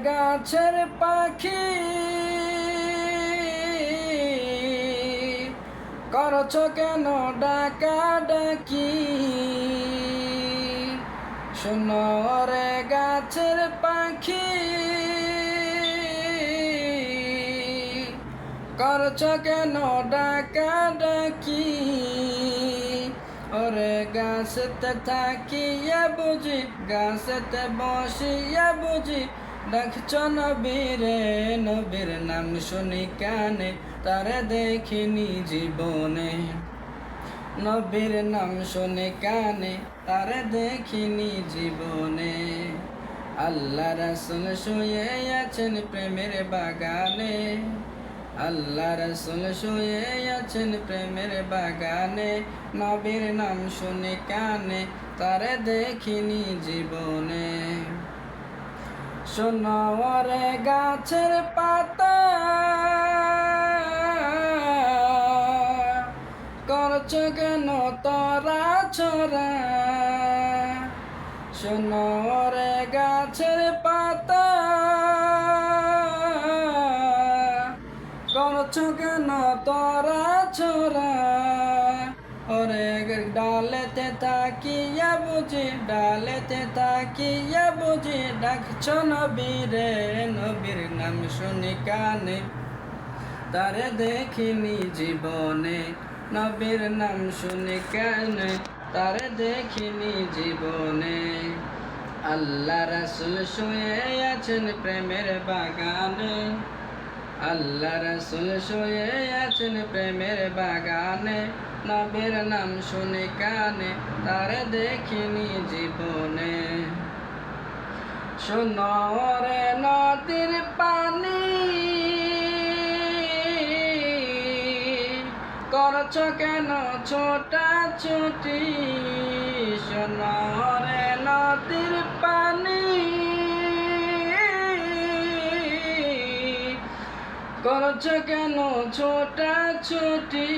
গাছের পাখি করছ কেন ডাকা ডাকি? শোনো রে গাছের পাখি করছ কেন ডাকা ডাকি? ওরে গাছেতে থাকিয়া বুঝি গাছেতে বসিয়া বুঝি ডাকছ নবীরে, নবীর নাম শুনি কানে তারে দেখিনি জীবনে। নবীর নাম শুনি কানে তারে দেখিনি জীবনে। আল্লাহ রাসূল শুয়ে আছেন প্রেমের বাগানে, আল্লাহ রাসূল শুয়ে আছেন প্রেমের বাগানে। নবীর নাম শুনি কানে তারে দেখিনি জীবনে। শোনো রে গাছের পাতা করছ কেন তোরা ছড়া? শোনো রে গাছের পাতা করছ কেন তোরা ছড়া? ওরে ডালেতে তাকিয়া বুঝি ডালেতে তাকিয়া বুঝি ডাকছ নবীরে, নবীর নাম শুনি কানে তারে দেখিনি জীবনে। নবীর নাম শুনি কানে তারে দেখিনি জীবনে। আল্লাহ রাসূল শুয়ে আছেন প্রেমের বাগানে, আল্লাহ রাসূল শুয়ে আছেন প্রেমের বাগানে। নবীর নাম শুনি কানে তারে দেখিনি জীবনে। শোনো রে নদীর পানি করছ কেন ছোটা ছুটি? শোনো রে নদীর পানি করছ কেন ছোটা ছুটি?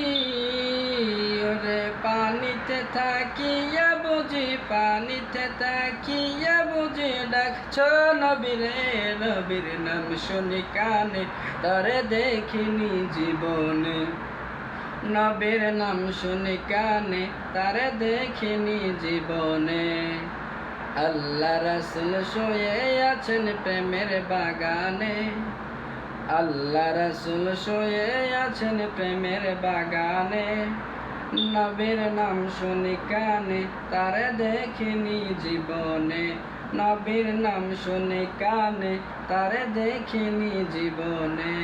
ওরে পানিতে থাকিয়া বুঝি পানিতে থাকিয়া বুঝি ডাকছ নবীরে, নবীর নাম শুনি কানে তারে দেখিনি জীবনে। নবীর নাম শুনি কানে তারে দেখিনি জীবনে। আল্লাহ রাসূল শুয়ে আছেন প্রেমের বাগানে, আল্লাহ রাসূল শুয়ে আছেন প্রেমের বাগানে। নবীর নাম শুনি কানে তারে দেখিনি জীবনে। নবীর নাম শুনি কানে তারে দেখিনি জীবনে।